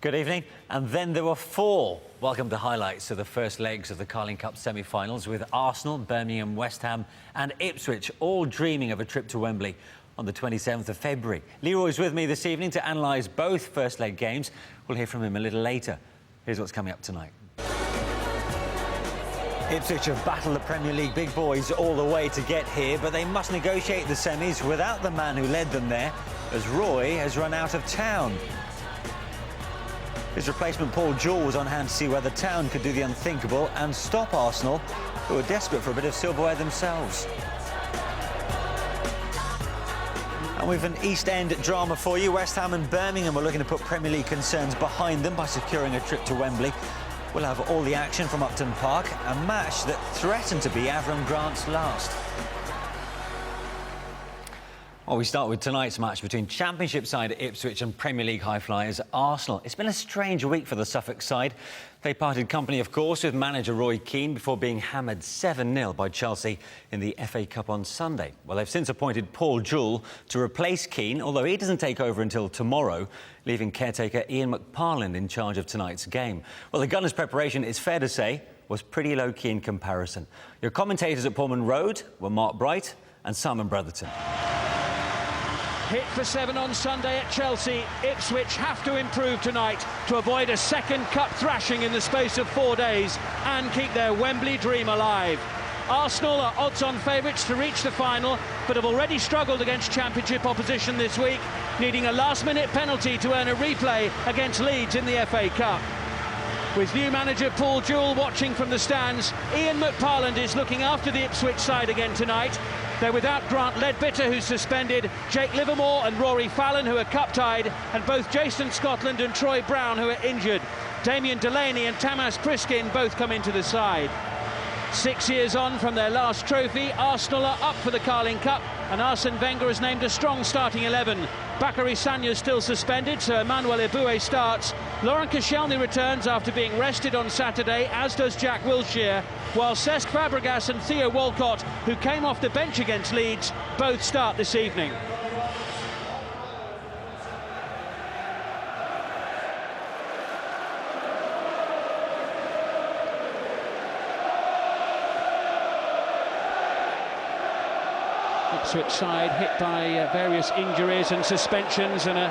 Good evening. And then there were four. Welcome to highlights of the first legs of the Carling Cup semi-finals, with Arsenal, Birmingham, West Ham and Ipswich all dreaming of a trip to Wembley on the 27th of February. Leroy's with me this evening to analyse both first leg games. We'll hear from him a little later. Here's what's coming up tonight. Ipswich have battled the Premier League big boys all the way to get here, but they must negotiate the semis without the man who led them there, as Roy has run out of town. His replacement Paul Jewell was on hand to see whether Town could do the unthinkable and stop Arsenal, who are desperate for a bit of silverware themselves. And we've an East End drama for you. West Ham and Birmingham are looking to put Premier League concerns behind them by securing a trip to Wembley. We'll have all the action from Upton Park, a match that threatened to be Avram Grant's last. Well, we start with tonight's match between Championship side Ipswich and Premier League high flyers Arsenal. It's been a strange week for the Suffolk side. They parted company, of course, with manager Roy Keane before being hammered 7-0 by Chelsea in the FA Cup on Sunday. Well, they've since appointed Paul Jewell to replace Keane, although he doesn't take over until tomorrow, leaving caretaker Ian McParland in charge of tonight's game. Well, the Gunners' preparation, it's fair to say, was pretty low-key in comparison. Your commentators at Pullman Road were Mark Bright and Simon Brotherton. Hit for 7 on Sunday at Chelsea. Ipswich have to improve tonight to avoid a second cup thrashing in the space of 4 days and keep their Wembley dream alive. Arsenal are odds-on favourites to reach the final, but have already struggled against Championship opposition this week, needing a last-minute penalty to earn a replay against Leeds in the FA Cup. With new manager Paul Jewell watching from the stands, Ian McParland is looking after the Ipswich side again tonight. They're without Grant Ledbetter, who's suspended, Jake Livermore and Rory Fallon, who are cup-tied, and both Jason Scotland and Troy Brown, who are injured. Damien Delaney and Tamas Priskin both come into the side. 6 years on from their last trophy, Arsenal are up for the Carling Cup, and Arsene Wenger has named a strong starting 11. Bakary Sagna is still suspended, so Emmanuel Eboué starts. Laurent Koscielny returns after being rested on Saturday, as does Jack Wilshere, while Cesc Fabregas and Theo Walcott, who came off the bench against Leeds, both start this evening. Ipswich side hit by various injuries and suspensions, and a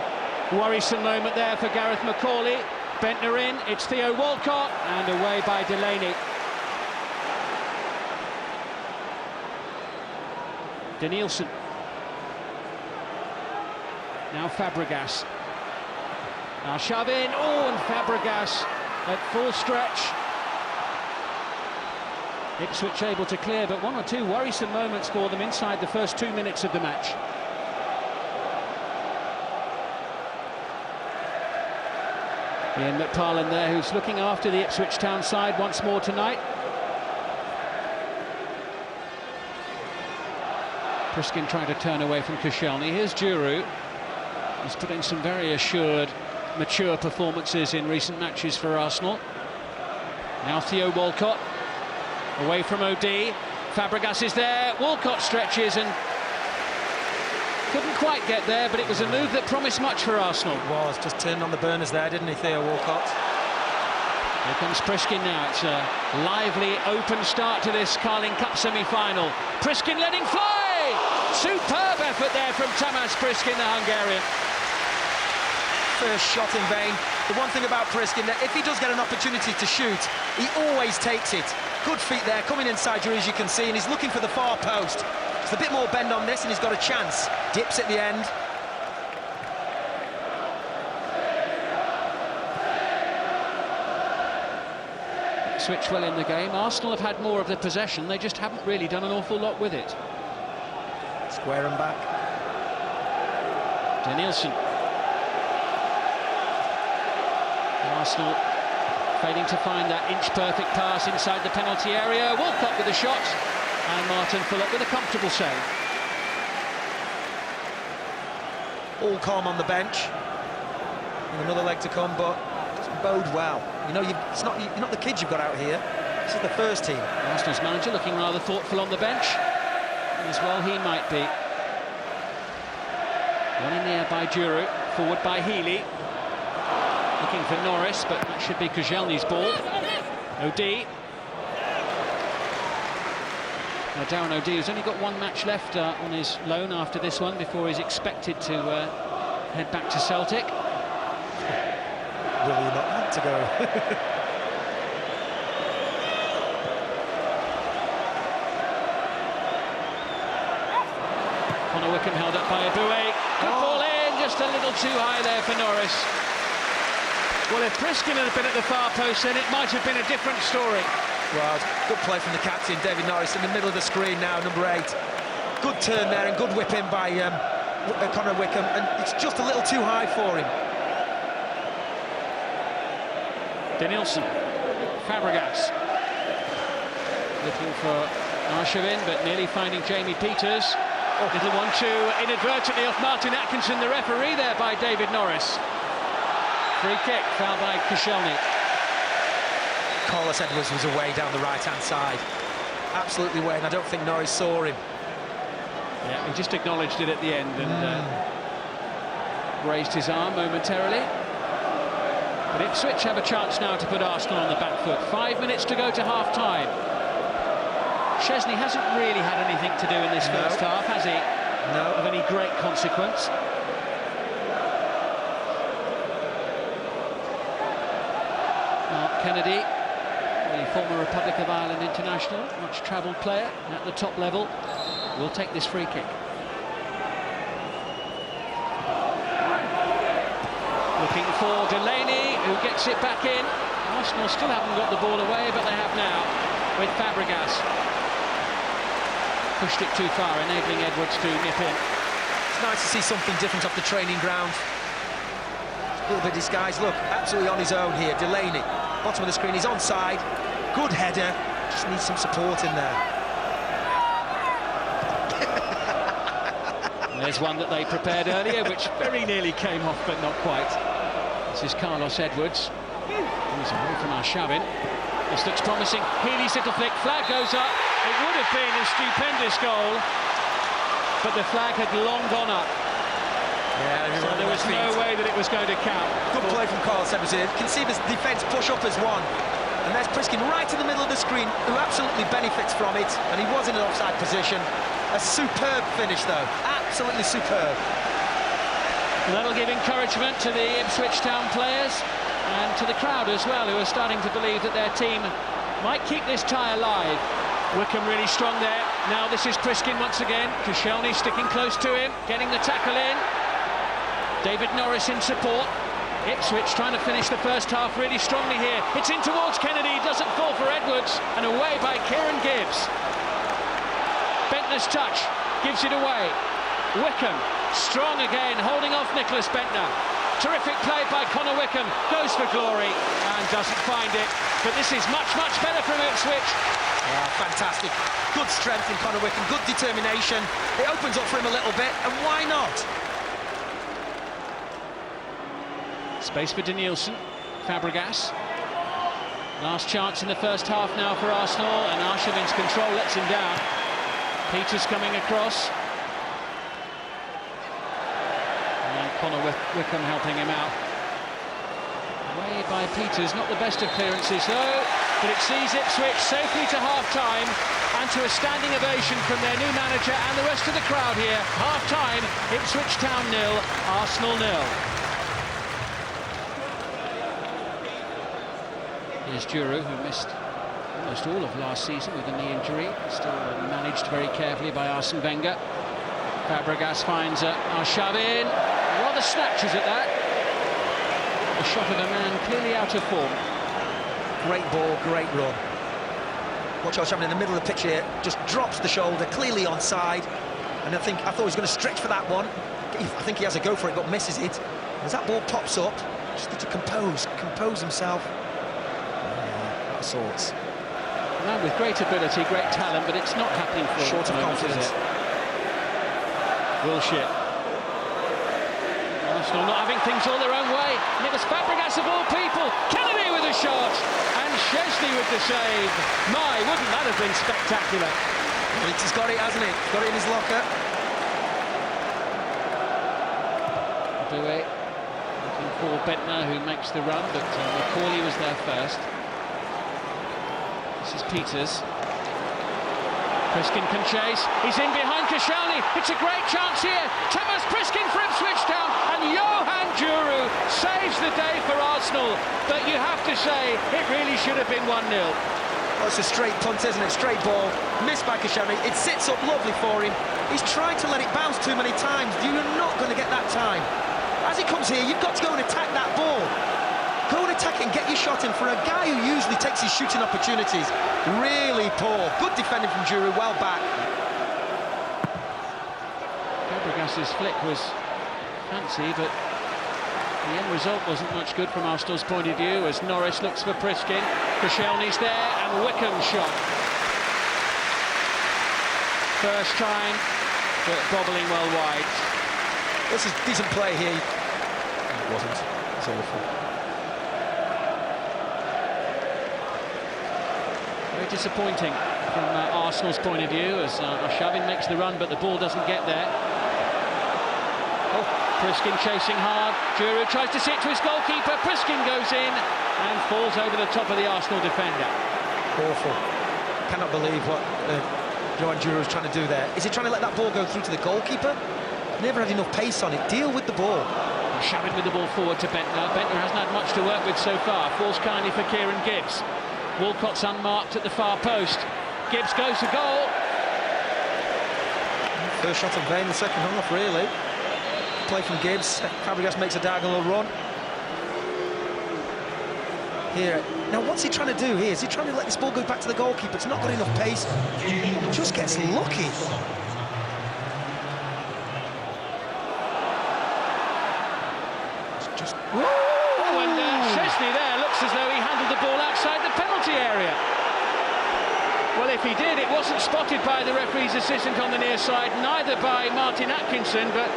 worrisome moment there for Gareth McCauley. Bentner in, it's Theo Walcott, and away by Delaney. Danielson. Now Fabregas. Now shove in, oh, and Fabregas at full stretch. Ipswich able to clear, but one or two worrisome moments for them inside the first 2 minutes of the match. Ian McParland there, who's looking after the Ipswich Town side once more tonight. Priskin trying to turn away from Koscielny. Here's Giroud. He's put in some very assured, mature performances in recent matches for Arsenal. Now Theo Walcott. Away from OD, Fabregas is there, Walcott stretches and couldn't quite get there, but it was a move that promised much for Arsenal. It was, just turned on the burners there, didn't he, Theo Walcott? Here comes Priskin now. It's a lively, open start to this Carling Cup semi-final. Priskin letting fly! Superb effort there from Tamas Priskin, the Hungarian. First shot in vain. The one thing about Priskin, that if he does get an opportunity to shoot, he always takes it. Good feet there, coming inside you, as you can see, and he's looking for the far post. There's a bit more bend on this, and he's got a chance. Dips at the end. Switch well in the game. Arsenal have had more of the possession, they just haven't really done an awful lot with it. Square and back. Danielson. Arsenal failing to find that inch-perfect pass inside the penalty area. Walcott with a shot, and Martin Phillip with a comfortable save. All calm on the bench. And another leg to come, but it's bode well. You know, you're not the kids you've got out here. This is the first team. Arsenal's manager looking rather thoughtful on the bench. As well he might be. One in the air by Giroud, forward by Healy. Looking for Norris, but that should be Koscielny's ball. O'D. Now Darren O'D has only got one match left on his loan after this one before he's expected to head back to Celtic. Will he not want to go? Connor Wickham held up by Aboué. Good ball in, just a little too high there for Norris. Well, if Priskin had been at the far post, then it might have been a different story. Well, good play from the captain, David Norris, in the middle of the screen now, number 8. Good turn there and good whipping by Connor Wickham, and it's just a little too high for him. Denilson, Fabregas. Looking for Arshavin, but nearly finding Jamie Peters. Little 1-2 inadvertently off Martin Atkinson, the referee there by David Norris. Free kick, foul by Koscielny. Carlos Edwards was away down the right-hand side. Absolutely away, and I don't think Norris saw him. Yeah, he just acknowledged it at the end and raised his arm momentarily. But Ipswich have a chance now to put Arsenal on the back foot. 5 minutes to go to half-time. Szczesny hasn't really had anything to do in this first half, has he? No. Of any great consequence. Mark Kennedy, the former Republic of Ireland international, much travelled player at the top level, will take this free kick. Looking for Delaney, who gets it back in. Arsenal still haven't got the ball away, but they have now with Fabregas. Pushed it too far, enabling Edwards to nip in. It's nice to see something different off the training ground. A little bit disguised. Look, absolutely on his own here. Delaney, bottom of the screen, he's onside. Good header, just needs some support in there. There's one that they prepared earlier, which very nearly came off, but not quite. This is Carlos Edwards. He's away from Arshavin. This looks promising. Healy's little flick, flag goes up. It would have been a stupendous goal, but the flag had long gone up. Yeah, so there was no way that it was going to count. Good play from Carlos Edwards here. You can see this defence push up as one. And there's Priskin right in the middle of the screen, who absolutely benefits from it. And he was in an offside position. A superb finish, though. Absolutely superb. And that'll give encouragement to the Ipswich Town players and to the crowd as well, who are starting to believe that their team might keep this tie alive. Wickham really strong there. Now this is Priskin once again. Koscielny sticking close to him, getting the tackle in. David Norris in support. Ipswich trying to finish the first half really strongly here. It's in towards Kennedy, doesn't fall for Edwards, and away by Kieran Gibbs. Bentner's touch, gives it away. Wickham, strong again, holding off Nicholas Bentner. Terrific play by Connor Wickham, goes for glory and doesn't find it. But this is much, much better from Ipswich. Yeah, fantastic. Good strength in Connor Wickham, good determination. It opens up for him a little bit, and why not? Space for Denilson, Fabregas. Last chance in the first half now for Arsenal, and Arshavin's control lets him down. Peters coming across. And Connor Wickham helping him out. Away by Peters, not the best of clearances though, but it sees Ipswich safely to half-time and to a standing ovation from their new manager and the rest of the crowd here. Half-time, Ipswich Town 0, Arsenal 0. Here's Duru, who missed almost all of last season with a knee injury, still managed very carefully by Arsene Wenger. Fabregas finds Arshavin, rather snatches at that. A shot of a man clearly out of form. Great ball, great run. Watch Arshavin in the middle of the pitch here, just drops the shoulder, clearly onside. And I thought he was going to stretch for that one. I think he has a go for it, but misses it. As that ball pops up, just need to compose himself. Of sorts. Man with great ability, great talent, but it's not happening for him. Short of confidence. Bullshit. Arsenal not having things all their own way. And it was Fabregas of all people. Kennedy with a shot. And Szczesny with the save. My, wouldn't that have been spectacular? Well, he's got it, hasn't he? He's got it in his locker. Aboué looking for Bentner, who makes the run, but Macaulay was there first. This is Peters. Priskin can chase. He's in behind Koscielny. It's a great chance here. Thomas Priskin for Ipswich Town, and Johan Djourou saves the day for Arsenal. But you have to say, it really should have been 1-0. Oh, it's a straight punt, isn't it? Straight ball. Missed by Koscielny. It sits up lovely for him. He's trying to let it bounce too many times. You're not going to get that time. As he comes here, you've got to go and attack that ball. Go and attack it and get your shot in. For a guy who usually takes his shooting opportunities, really poor. Good defending from Djourou, well back. Fabregas's flick was fancy, but the end result wasn't much good from Arsenal's point of view, as Norris looks for Priskin. Koscielny's there, and Wickham's shot. First time, but bobbling well wide. This is decent play here. It wasn't. It's awful. Very disappointing from Arsenal's point of view, as Arshavin makes the run, but the ball doesn't get there. Oh, Priskin chasing hard. Djourou tries to sit to his goalkeeper. Priskin goes in and falls over the top of the Arsenal defender. Awful. Cannot believe what Johan Djourou is trying to do there. Is he trying to let that ball go through to the goalkeeper? Never had enough pace on it. Deal with the ball. Arshavin with the ball forward to Bentner. Bentner hasn't had much to work with so far. Falls kindly for Kieran Gibbs. Walcott's unmarked at the far post. Gibbs goes to goal. First shot in vain, the second half, really. Play from Gibbs. Fabregas makes a diagonal run. Here. Now, what's he trying to do here? Is he trying to let this ball go back to the goalkeeper? It's not got enough pace. He just gets lucky. Oh, and Szczesny there looks as though he handled the ball outside the penalty area. Well, if he did, it wasn't spotted by the referee's assistant on the near side, neither by Martin Atkinson, but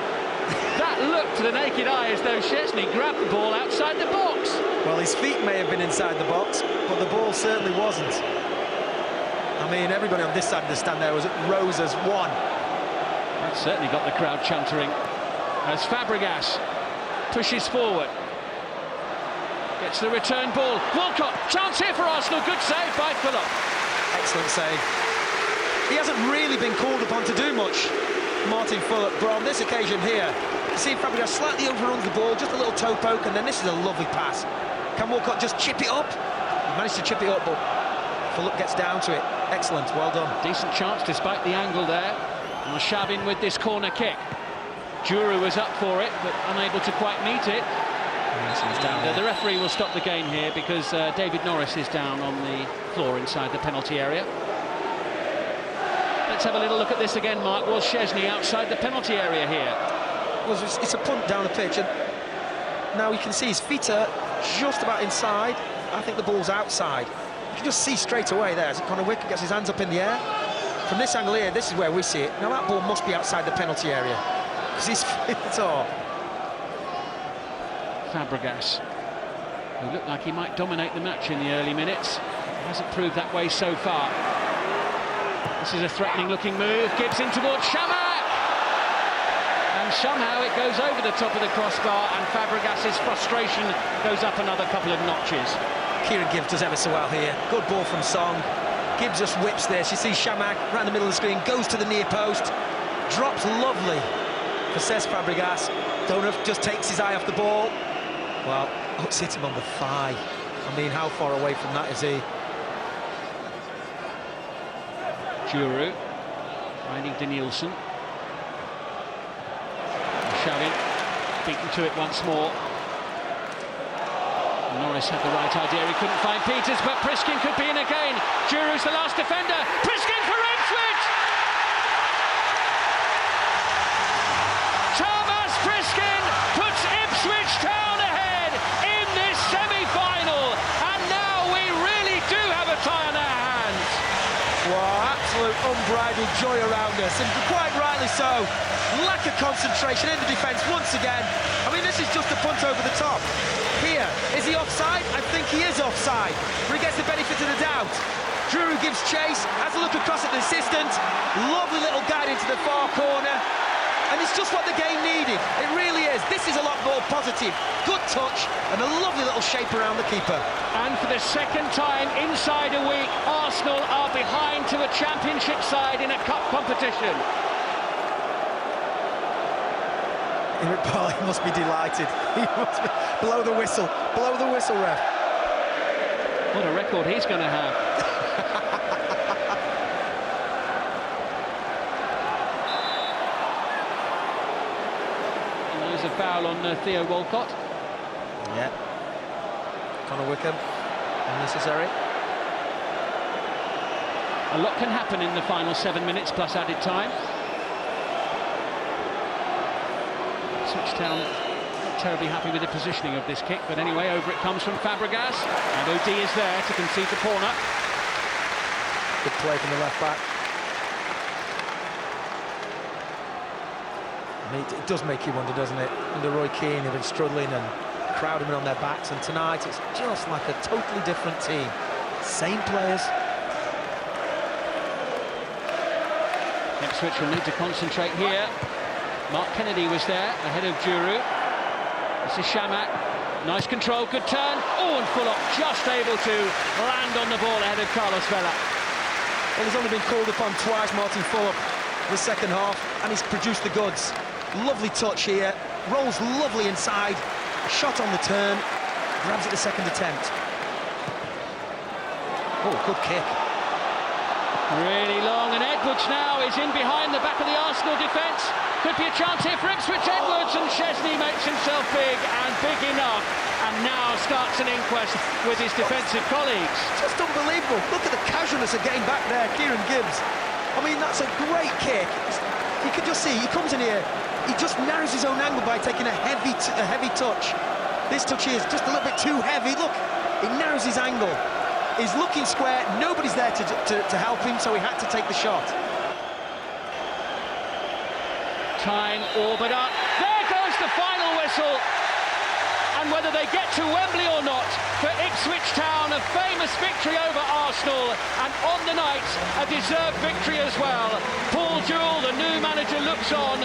that looked to the naked eye as though Szczesny grabbed the ball outside the box. Well, his feet may have been inside the box, but the ball certainly wasn't. I mean, everybody on this side of the stand there was rose as one. That certainly got the crowd chuntering as Fabregas pushes forward. Gets the return ball. Walcott, chance here for Arsenal. Good save by Phillip. Excellent save. He hasn't really been called upon to do much, Martin Phillip, but on this occasion here, you see Fabregas slightly overruns the ball, just a little toe poke, and then this is a lovely pass. Can Walcott just chip it up? He managed to chip it up, but Phillip gets down to it. Excellent, well done. Decent chance despite the angle there. Arshavin with this corner kick. Djourou was up for it, but unable to quite meet it. And, the referee will stop the game here because David Norris is down on the floor inside the penalty area. Let's have a little look at this again, Mark. Was Szczesny outside the penalty area here? Well, it's a punt down the pitch, and now you can see his feet are just about inside. I think the ball's outside. You can just see straight away there as Conor Wick gets his hands up in the air. From this angle here, this is where we see it. Now that ball must be outside the penalty area because his feet are. Fabregas, who looked like he might dominate the match in the early minutes, hasn't proved that way so far. This is a threatening-looking move. Gibbs in towards Shamak, and somehow it goes over the top of the crossbar, and Fabregas's frustration goes up another couple of notches. Kieran Gibbs does ever so well here. Good ball from Song. Gibbs just whips this. You see Shamak right in the middle of the screen, goes to the near post, drops lovely for Cesc Fabregas. Donov just takes his eye off the ball. Well, Oaks hit him on the thigh. I mean, how far away from that is he? Djourou finding Danielson. Arshavin beaten to it once more. Norris had the right idea. He couldn't find Peters, but Priskin could be in again. Djourou's the last defender. Priskin for Ipswich! Thomas Priskin puts Ipswich Town ahead in this semi-final, and now we really do have a tie on our hands. Wow, absolute unbridled joy around us, and quite rightly so. Lack of concentration in the defence once again. I mean, this is just a punt over the top. Here, is he offside? I think he is offside, but he gets the benefit of the doubt. Djourou gives chase, has a look across at the assistant. Lovely little guide into the far corner. And it's just what the game needed. It really is. This is a lot more positive. Good touch and a lovely little shape around the keeper. And for the second time inside a week, Arsenal are behind to a championship side in a cup competition. He must be delighted. He must be. Blow the whistle, ref. What a record he's going to have. And there's a foul on Theo Walcott. Yeah. Conor Wickham, unnecessary. A lot can happen in the final 7 minutes plus added time. Ipswich Town not terribly happy with the positioning of this kick, but anyway, over it comes from Fabregas, and O'D is there to concede the corner. Good play from the left back. And it does make you wonder, doesn't it? Under Roy Keane, they've been struggling and crowding on their backs, and tonight it's just like a totally different team. Same players. Ipswich will need to concentrate here. Mark Kennedy was there, ahead of Juru. This is Shamak. Nice control, good turn. Oh, and Fulop just able to land on the ball ahead of Carlos Vela. Well, he's only been called upon twice, Martin Fulop, the second half, and he's produced the goods. Lovely touch here, rolls lovely inside, shot on the turn, grabs at the second attempt. Oh, good kick. Really long, and Edwards now is in behind the back of the Arsenal defence. Could be a chance here for Ipswich. Edwards, and Chesney makes himself big, and big enough, and now starts an inquest with his defensive colleagues. Just unbelievable. Look at the casualness of getting back there, Kieran Gibbs. I mean, that's a great kick. You can just see, he comes in here, he just narrows his own angle by taking a heavy touch. This touch here is just a little bit too heavy. Look, he narrows his angle. He's looking square, nobody's there to help him, so he had to take the shot. Time all but up. There goes the final whistle. And whether they get to Wembley or not, for Ipswich Town, a famous victory over Arsenal, and on the night, a deserved victory as well. Paul Jewell, the new manager, looks on.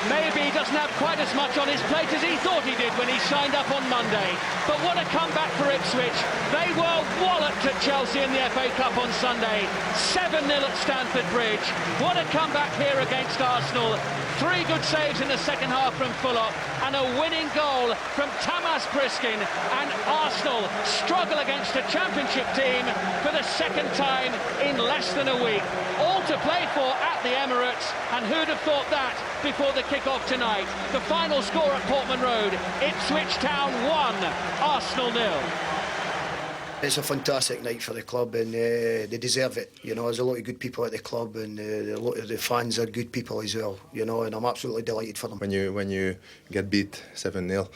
Maybe he doesn't have quite as much on his plate as he thought he did when he signed up on Monday. But what a comeback for Ipswich. They were walloped at Chelsea in the FA Cup on Sunday. 7-0 at Stamford Bridge. What a comeback here against Arsenal. 3 good saves in the second half from Fulop, and a winning goal from Tamas Priskin. And Arsenal struggle against a championship team for the second time in less than a week. All to play for at the Emirates, and who'd have thought that before the kick-off tonight. The final score at Portman Road, Ipswich Town 1, Arsenal 0. It's a fantastic night for the club, and they deserve it. You know, there's a lot of good people at the club, and a lot of the fans are good people as well. You know, and I'm absolutely delighted for them. When you get beat 7-0,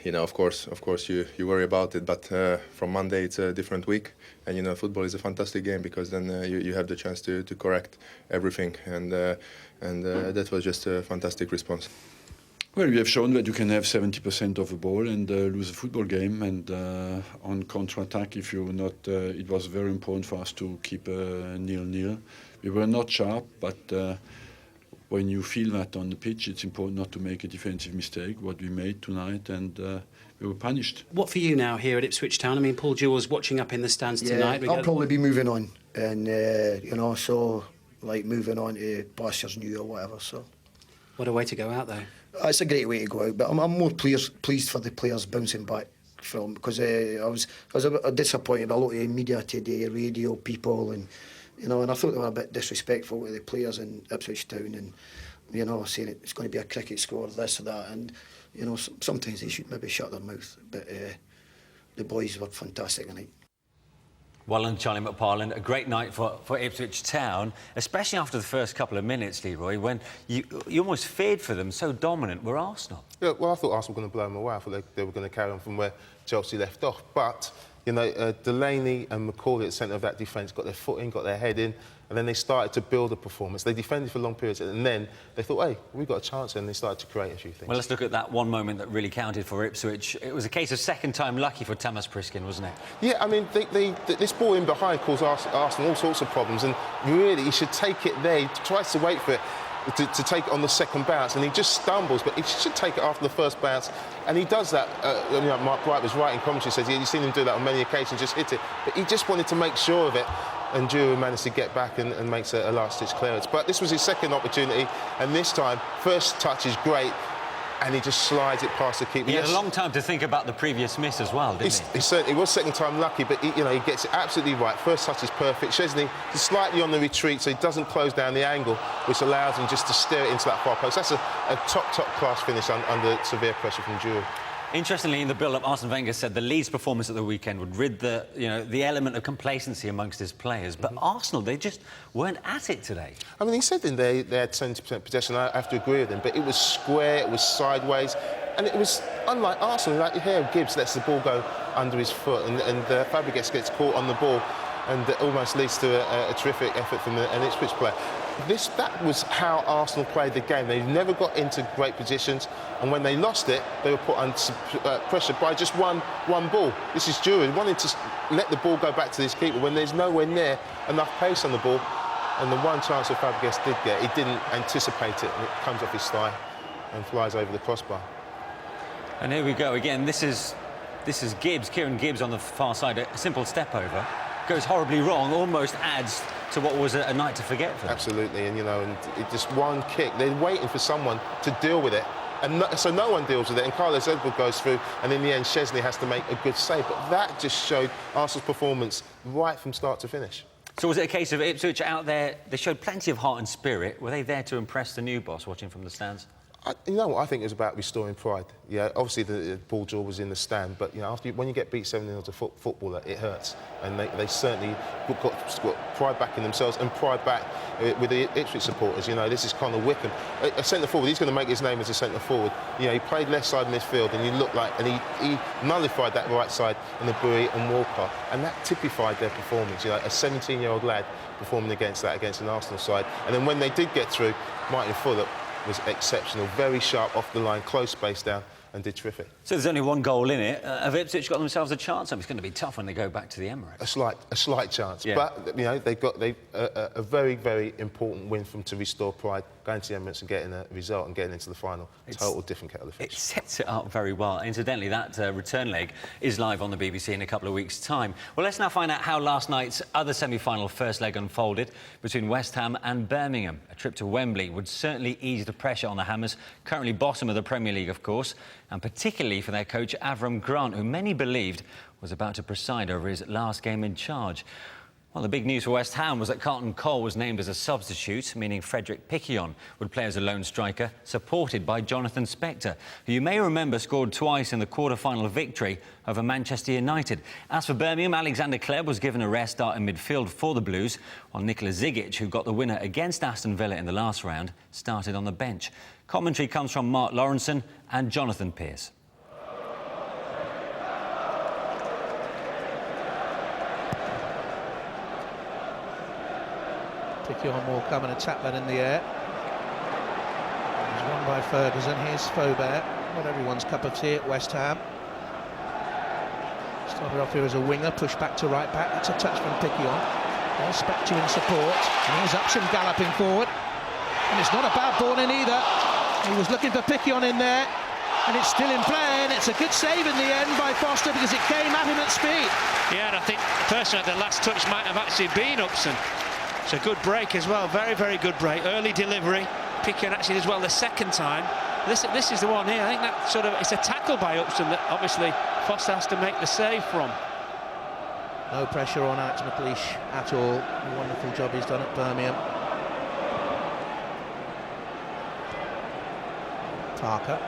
you know, of course you worry about it. But from Monday it's a different week, and you know, football is a fantastic game because then you have the chance to correct everything, and that was just a fantastic response. Well, we have shown that you can have 70% of the ball and lose a football game, and on counter-attack, if you're not, it was very important for us to keep 0-0. We were not sharp, but when you feel that on the pitch, it's important not to make a defensive mistake, what we made tonight, and we were punished. What for you now here at Ipswich Town? I mean, Paul Jewell's watching up in the stands tonight. I'll probably be moving on, and you know, so like moving on to pastures new or whatever. So, what a way to go out, though. It's a great way to go out, but I'm more pleased for the players bouncing back from, because I was a bit disappointed by a lot of media today, radio people, and you know, and I thought they were a bit disrespectful to the players in Ipswich Town, and you know, saying it's going to be a cricket score, this or that, and you know, sometimes they should maybe shut their mouth. But the boys were fantastic tonight. Well done, Charlie McParland. A great night for Ipswich Town, especially after the first couple of minutes, Leroy, when you almost feared for them, so dominant were Arsenal. Yeah, well, I thought Arsenal were going to blow them away. I thought they were going to carry on from where Chelsea left off. But, you know, Delaney and McCauley at the centre of that defence got their foot in, got their head in, and then they started to build a performance. They defended for long periods, and then they thought, hey, we've got a chance, and they started to create a few things. Well, let's look at that one moment that really counted for Ipswich. It was a case of second-time lucky for Tamas Priskin, wasn't it? Yeah, I mean, this ball in behind caused Arsenal all sorts of problems, and really, he should take it there. He tries to wait for it. to take it on the second bounce, and he just stumbles, but he should take it after the first bounce, and he does that. Mark Bright was right in commentary, says you've seen him do that on many occasions, just hit it, but he just wanted to make sure of it, and Drew managed to get back and makes a last-ditch clearance. But this was his second opportunity, and this time, first touch is great, and he just slides it past the keeper. He had a long time to think about the previous miss as well, didn't he? He certainly was second time lucky, but he gets it absolutely right. First touch is perfect. Chesney is slightly on the retreat, so he doesn't close down the angle, which allows him just to steer it into that far post. That's a top class finish under severe pressure from Drew. Interestingly, in the build-up, Arsene Wenger said the Leeds performance at the weekend would rid the element of complacency amongst his players. But Arsenal, they just weren't at it today. I mean, he said that they had 70% possession. I have to agree with him, but it was square, it was sideways, and it was unlike Arsenal. Like you hear, Gibbs lets the ball go under his foot, and Fabregas gets caught on the ball, and it almost leads to a terrific effort from an Ipswich player. That was how Arsenal played the game. They never got into great positions, and when they lost it, they were put under pressure by just one ball. This is Drew wanting to let the ball go back to this keeper when there's nowhere near enough pace on the ball. And the one chance that Fabregas did get, he didn't anticipate it, and it comes off his thigh and flies over the crossbar. And here we go again. This is Gibbs, Kieran Gibbs on the far side. A simple step over goes horribly wrong, almost adds to what was a night to forget for them. Absolutely, and it just one kick. They're waiting for someone to deal with it, and so no one deals with it. And Carlos Edward goes through, and in the end, Chesney has to make a good save. But that just showed Arsenal's performance right from start to finish. So was it a case of Ipswich out there? They showed plenty of heart and spirit. Were they there to impress the new boss, watching from the stands? You know what? I think it was about restoring pride. Yeah, obviously the ball jaw was in the stand, but when you get beat 7-0 to footballer, it hurts, and they certainly got pride back in themselves and pride back with the Ipswich supporters. This is Connor Wickham, a centre forward. He's going to make his name as a centre forward. He played left side midfield, and he nullified that right side in the Bury and Walcott, and that typified their performance. A 17-year-old lad performing against an Arsenal side, and then when they did get through, Martin Fulop was exceptional, very sharp off the line, close space down, and did terrific. So there's only one goal in it. Have Ipswich got themselves a chance? It's going to be tough when they go back to the Emirates. A slight chance, yeah. But they got a very, very important win to restore pride, going to the Emirates and getting a result and getting into the final. Total different kettle of fish. It sets it up very well. Incidentally, that return leg is live on the BBC in a couple of weeks' time. Well, let's now find out how last night's other semi-final first leg unfolded between West Ham and Birmingham. A trip to Wembley would certainly ease the pressure on the Hammers, currently bottom of the Premier League, of course, and particularly for their coach Avram Grant, who many believed was about to preside over his last game in charge. Well, the big news for West Ham was that Carlton Cole was named as a substitute, meaning Frederick Piquionne would play as a lone striker, supported by Jonathan Spector, who you may remember scored twice in the quarter-final victory over Manchester United. As for Birmingham, Alexander Klebb was given a rare start in midfield for the Blues, while Nikola Zigic, who got the winner against Aston Villa in the last round, started on the bench. Commentary comes from Mark Lawrenson and Jonathan Pearce. Piquionne will come and attack that in the air. He's won by Ferguson. Here's Faubert. Not everyone's cup of tea at West Ham. Started off here as a winger, pushed back to right back. That's a touch from Piquionne. There's Spector in support. And here's Upson galloping forward. And it's not a bad ball in either. He was looking for Piquionne in there. And it's still in play, and it's a good save in the end by Foster because it came at him at speed. Yeah, and I think personally the last touch might have actually been Upson. It's a good break as well, very, very good break. Early delivery, Piquionne actually as well the second time. This is the one here. I think that it's a tackle by Upson that obviously Foster has to make the save from. No pressure on Alex McLeish at all. A wonderful job he's done at Birmingham. Parker.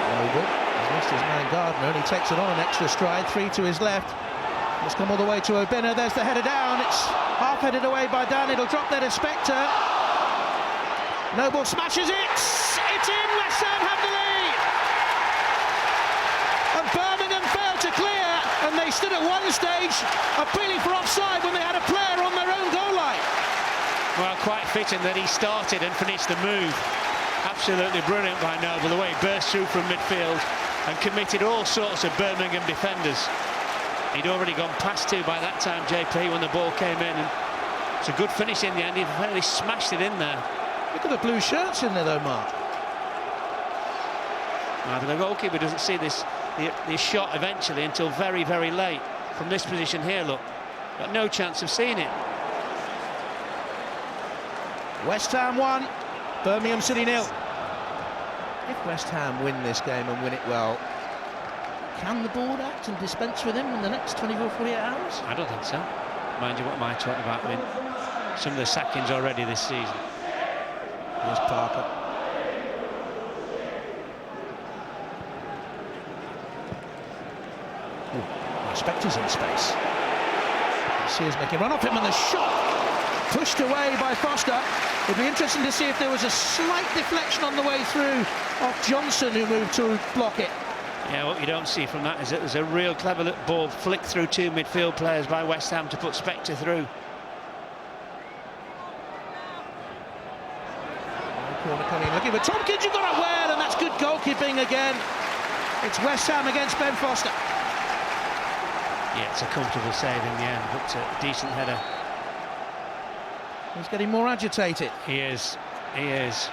Noble. He's missed his man Gardner and he takes it on an extra stride, 3 to his left. It's come all the way to Obinna. There's the header down. It's half-headed away by Dan. It'll drop there to Spector. Noble smashes it. It's in. West Ham have the lead. And Birmingham failed to clear. And they stood at one stage appealing for offside when they had a player on their own goal line. Well, quite fitting that he started and finished the move. Absolutely brilliant by Noble, the way he burst through from midfield and committed all sorts of Birmingham defenders. He'd already gone past 2 by that time, JP, when the ball came in, and It's a good finish in the end. He finally smashed it in there. Look at the blue shirts in there, though, Mark. But the goalkeeper doesn't see this shot eventually until very, very late. From this position here, look, got no chance of seeing it. West Ham 1, Birmingham City 0. If West Ham win this game and win it well, can the board act and dispense with him in the next 24, 48 hours? I don't think so. Mind you, what am I talking about? I mean, some of the sackings already this season. Here's Parker. Spector's in space. Sears making run off him, and the shot pushed away by Foster. It'd be interesting to see if there was a slight deflection on the way through off Johnson, who moved to block it. Yeah, what you don't see from that is that there's a real clever little ball flicked through two midfield players by West Ham to put Spector through. Corner coming in, looking for Tompkins, who got it well, and that's good goalkeeping again. It's West Ham against Ben Foster. Yeah, it's a comfortable save in the end, but a decent header. He's getting more agitated. He is, and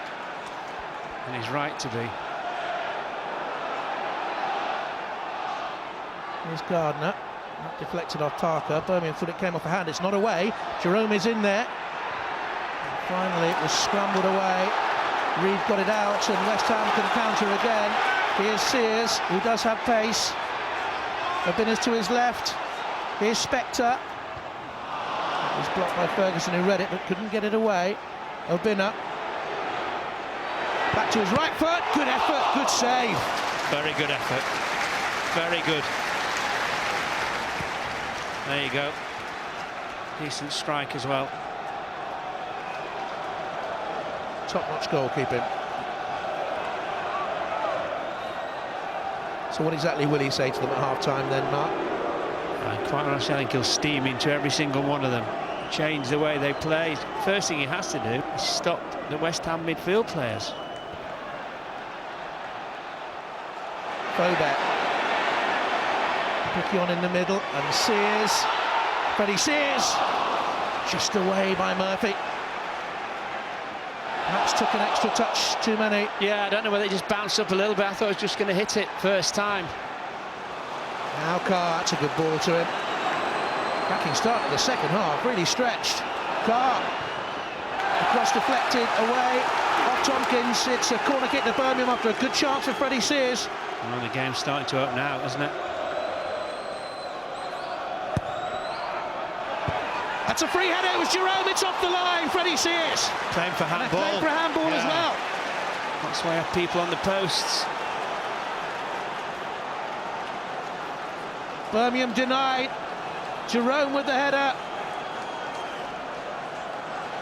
he's right to be. Here's Gardner, that deflected off Parker. Birmingham thought it came off a hand. It's not away. Jerome is in there. And finally, it was scrambled away. Reed got it out, and West Ham can counter again. Here's Sears, who does have pace. Obinna's to his left. Here's Spector. It was blocked by Ferguson, who read it but couldn't get it away. Obinna. Back to his right foot. Good effort, good save. Very good effort. Very good. There you go. Decent strike as well. Top-notch goalkeeping. So what exactly will he say to them at half-time then, Mark? Quite honestly, I think he'll steam into every single one of them. Change the way they play. First thing he has to do is stop the West Ham midfield players. Fobet. Pickion in the middle, and Sears. Freddie Sears. Just away by Murphy. Perhaps took an extra touch too many. Yeah, I don't know whether it just bounced up a little bit. I thought it was just going to hit it first time. Now Carr, that's a good ball to him. Cracking start of the second half, really stretched. Carr. Across deflected, away, off Tompkins. It's a corner kick to Birmingham after a good chance for Freddie Sears. Well, the game's starting to open out, isn't it? That's a free header, it was Jerome, it's off the line, Freddie Sears. Playing for handball. Playing for handball as well. That's why I have people on the posts. Birmingham denied. Jerome with the header.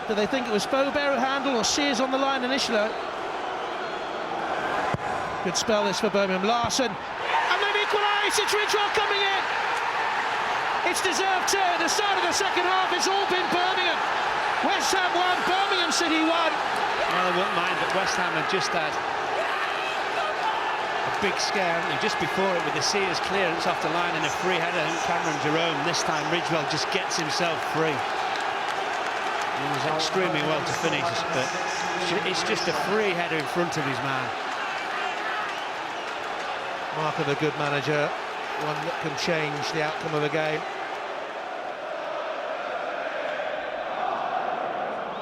Do they think it was Fobert who handled, or Sears on the line initially? Good spell this for Birmingham. Larson, and they've equalised. It's Ridgewell coming in. It's deserved too. At the start of the second half, it's all been Birmingham. West Ham 1, Birmingham City 1. Well, I wouldn't mind, but West Ham had just had a big scare, and just before it with the Sears clearance off the line and a free header from Cameron Jerome. This time Ridgewell just gets himself free. He was extremely well to finish, but it's just a free header in front of his man. Mark of a good manager, one that can change the outcome of a game.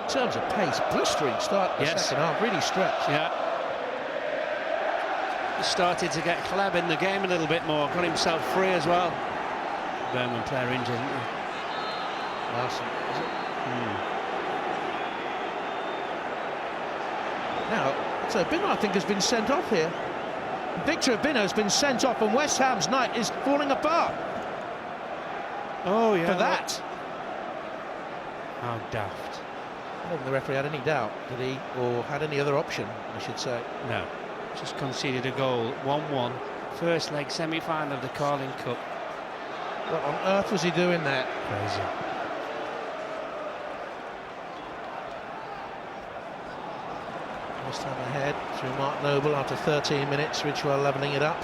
In terms of pace, blistering start the second half, really stretched. Yeah. He started to get Kleb in the game a little bit more, got himself free as well. Birmingham player injured, isn't he? Larson, is it? Now, so Obinna, I think, has been sent off here. Victor Obinna has been sent off, and West Ham's night is falling apart. Oh, yeah. For that. How daft. I don't think the referee had any doubt, did he? Or had any other option, I should say. No. Just conceded a goal, 1-1. First leg semi-final of the Carling Cup. What on earth was he doing there? Crazy. West Ham ahead through Mark Noble after 13 minutes. Ridgewell levelling it up.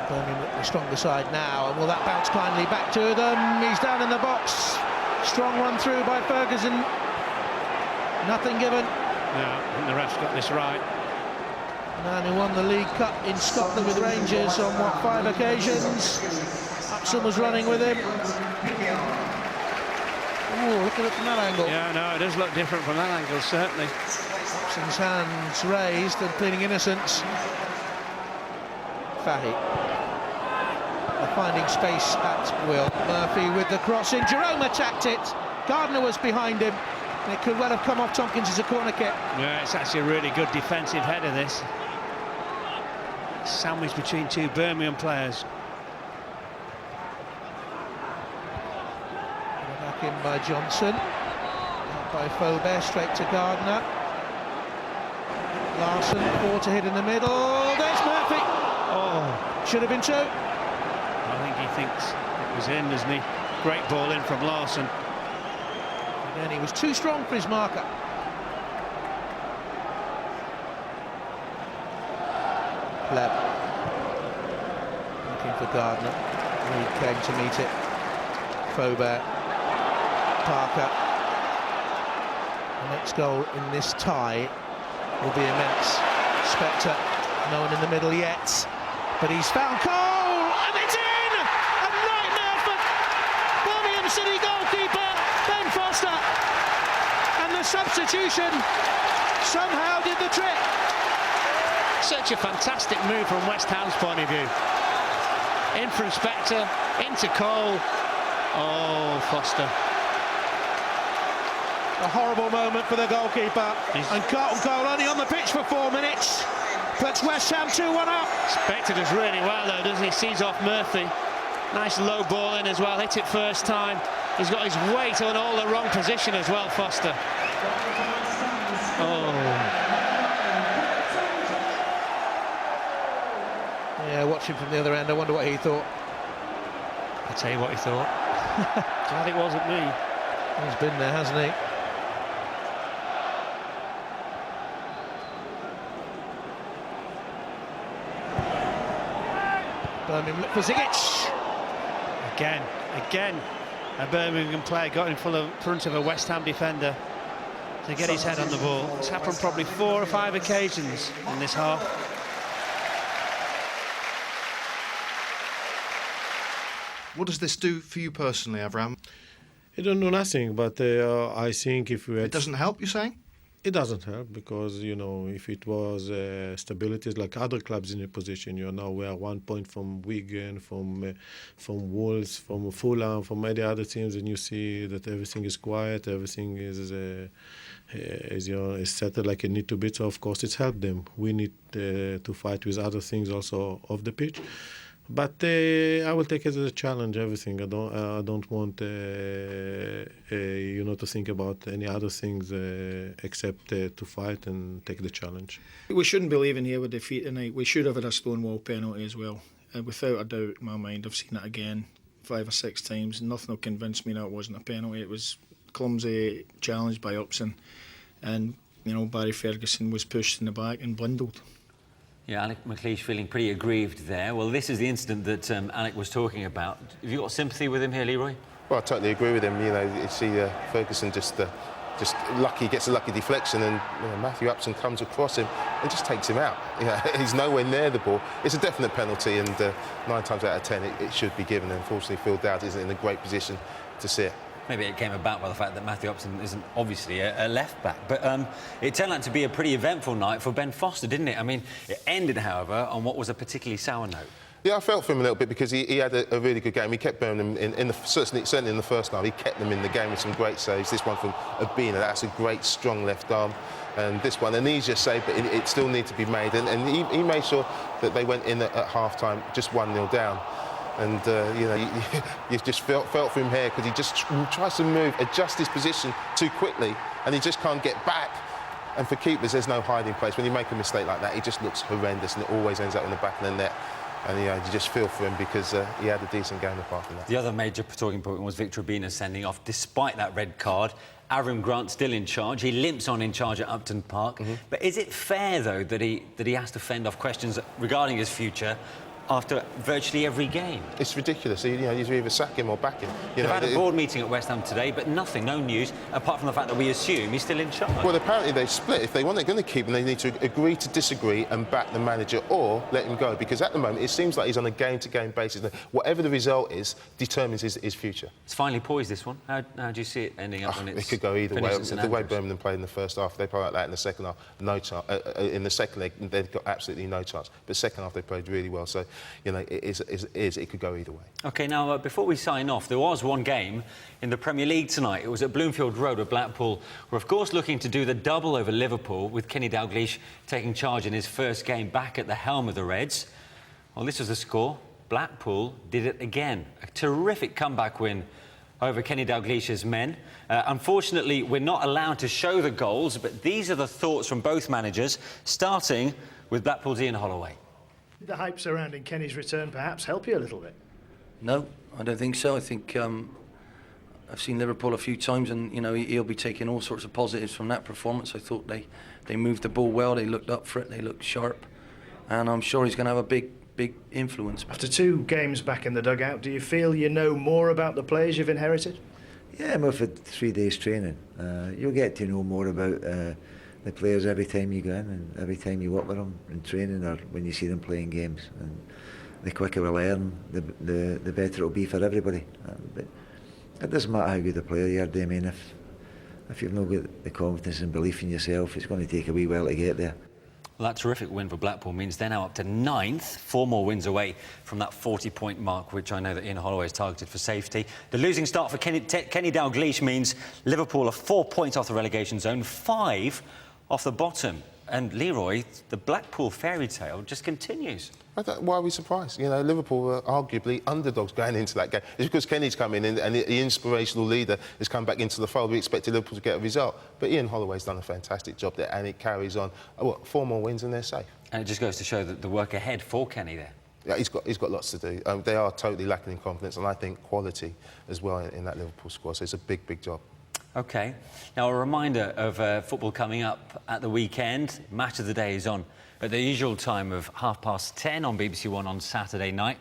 Birmingham the stronger side now, and will that bounce kindly back to them? He's down in the box. Strong run through by Ferguson. Nothing given. No, I think the ref's got this right. Man who won the League Cup in Scotland with Rangers on, what, 5 occasions. Upson was running with him. Oh, look at it from that angle. Yeah, no, it does look different from that angle, certainly. Upson's hands raised and pleading innocence. Fahy. Finding space at will. Murphy with the crossing. Jerome attacked it. Gardner was behind him. And it could well have come off Tompkins as a corner kick. Yeah, it's actually a really good defensive header, this. Sandwiched between 2 Birmingham players. Back in by Johnson. Out by Faubert, straight to Gardner. Larson, 4 to hit in the middle. There's Murphy. Oh, should have been 2. I think he thinks it was in, isn't he? Great ball in from Larson. Again, he was too strong for his marker. Pleb. Looking for Gardner. Reed came to meet it. Faubert. Parker. The next goal in this tie will be immense. Spectre, no one in the middle yet, but he's found Cole, and it's in! A nightmare for Birmingham City goalkeeper Ben Foster, and the substitution somehow did the trick. Such a fantastic move from West Ham's point of view. In from Spectre, into Cole. Oh, Foster. A horrible moment for the goalkeeper, and Carlton Cole only on the pitch for 4 minutes. Puts West Ham 2-1 up. Spectre does really well though, doesn't he? Sees off Murphy. Nice low ball in as well, hit it first time. He's got his weight on all the wrong position as well, Foster. Oh. Yeah, watching from the other end, I wonder what he thought. I'll tell you what he thought. Glad it wasn't me. He's been there, hasn't he? Birmingham look for Zigic. Again, a Birmingham player got in front of a West Ham defender to get his head on the ball. It's happened probably 4 or 5 occasions in this half. What does this do for you personally, Avram? It don't do nothing, but I think if we had... It doesn't help, you're saying? It doesn't help because, you know, if it was stability like other clubs in a position, you know, we are 1 point from Wigan, from Wolves, from Fulham, from many other teams, and you see that everything is quiet, everything is settled like it need to be. So of course it's helped them. We need to fight with other things also off the pitch. But I will take it as a challenge. Everything. I don't want you know, to think about any other things except to fight and take the challenge. We shouldn't be leaving here with defeat tonight. We should have had a Stonewall penalty as well. Without a doubt, in my mind, I've seen it again 5 or 6 times. Nothing will convince me that it wasn't a penalty. It was clumsy, challenged by Upson, and you know, Barry Ferguson was pushed in the back and bundled. Yeah, Alec McLeish feeling pretty aggrieved there. Well, this is the incident that Alec was talking about. Have you got sympathy with him here, Leroy? Well, I totally agree with him. You know, you see Ferguson just lucky, gets a lucky deflection, and you know, Matthew Upson comes across him and just takes him out. You know, he's nowhere near the ball. It's a definite penalty, and 9 times out of 10 it should be given. Unfortunately, Phil Dowd isn't in a great position to see it. Maybe it came about by the fact that Matthew Upson isn't obviously a left-back. But it turned out to be a pretty eventful night for Ben Foster, didn't it? I mean, it ended, however, on what was a particularly sour note. Yeah, I felt for him a little bit because he had a really good game. He kept Birmingham, certainly in the first half, he kept them in the game with some great saves. This one from Abina, that's a great, strong left arm. And this one, an easier save, but it still needs to be made. And he made sure that they went in at half-time just 1-0 down. And, you know, you just felt for him here because he just tries to move, adjust his position too quickly, and he just can't get back. And for keepers, there's no hiding place. When you make a mistake like that, he just looks horrendous, and it always ends up in the back of the net. And, you know, you just feel for him because he had a decent game apart from that. The other major talking point was Victor Abina sending off, despite that red card. Avram Grant still in charge. He limps on in charge at Upton Park. But is it fair, though, that he has to fend off questions regarding his future after virtually every game. It's ridiculous. You either sack him or back him. They've had a board meeting at West Ham today, but nothing, no news, apart from the fact that we assume he's still in charge. Well, apparently they split. If they're going to keep him, they need to agree to disagree and back the manager or let him go. Because at the moment, it seems like he's on a game-to-game basis. Whatever the result is, determines his future. It's finally poised, this one. How do you see it ending up when it's... It could go either way. finished at St The way Andrews? Birmingham played in the first half, they played like that in the second half, no chance. In the second leg, they've got absolutely no chance. But second half, they played really well. So, it could go either way. OK, now, before we sign off, there was one game in the Premier League tonight. It was at Bloomfield Road where Blackpool were, of course, looking to do the double over Liverpool, with Kenny Dalglish taking charge in his first game back at the helm of the Reds. Well, this was the score. Blackpool did it again. A terrific comeback win over Kenny Dalglish's men. Unfortunately, we're not allowed to show the goals, but these are the thoughts from both managers, starting with Blackpool's Ian Holloway. Did the hype surrounding Kenny's return perhaps help you a little bit? No, I don't think so. I think I've seen Liverpool a few times, and he'll be taking all sorts of positives from that performance. I thought they moved the ball well, they looked up for it, they looked sharp, and I'm sure he's going to have a big influence. After 2 games back in the dugout, do you feel you know more about the players you've inherited? Yeah, we've had 3 days training. You'll get to know more about the players every time you go in and every time you work with them in training or when you see them playing games. And the quicker we learn, the better it'll be for everybody. But it doesn't matter how good a player you are, Damien. If you've not got the confidence and belief in yourself, it's going to take a wee while to get there. Well, that terrific win for Blackpool means they're now up to 9th, 4 more wins away from that 40-point mark, which I know that Ian Holloway has targeted for safety. The losing start for Kenny Dalglish means Liverpool are 4 points off the relegation zone, 5 off the bottom. And Leroy, the Blackpool fairy tale just continues. Why are we surprised? Liverpool were arguably underdogs going into that game. It's because Kenny's come in and the inspirational leader has come back into the fold. We expected Liverpool to get a result. But Ian Holloway's done a fantastic job there, and it carries on. 4 more wins and they're safe. And it just goes to show that the work ahead for Kenny there. Yeah, he's got lots to do. They are totally lacking in confidence, and I think quality as well in that Liverpool squad. So it's a big job. OK. Now, a reminder of football coming up at the weekend. Match of the day is on at the usual time of 10:30 on BBC One on Saturday night.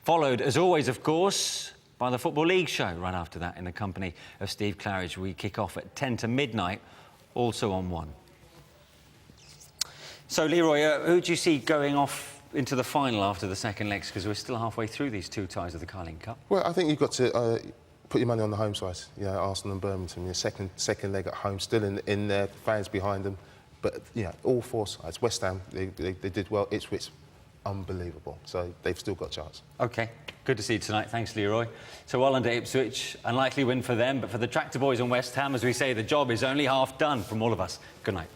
Followed, as always, of course, by the Football League show right after that in the company of Steve Claridge. We kick off at 10 to midnight, also on One. So, Leroy, who do you see going off into the final after the second legs? Because we're still halfway through these 2 ties of the Carling Cup. Well, I think you've got to put your money on the home side. Arsenal and Birmingham, your second leg at home, still in there, fans behind them. But, all 4 sides. West Ham, they did well. Ipswich, unbelievable. So they've still got a chance. OK, good to see you tonight. Thanks, Leroy. So well under Ipswich. Unlikely win for them, but for the Tractor Boys and West Ham, as we say, the job is only half done from all of us. Good night.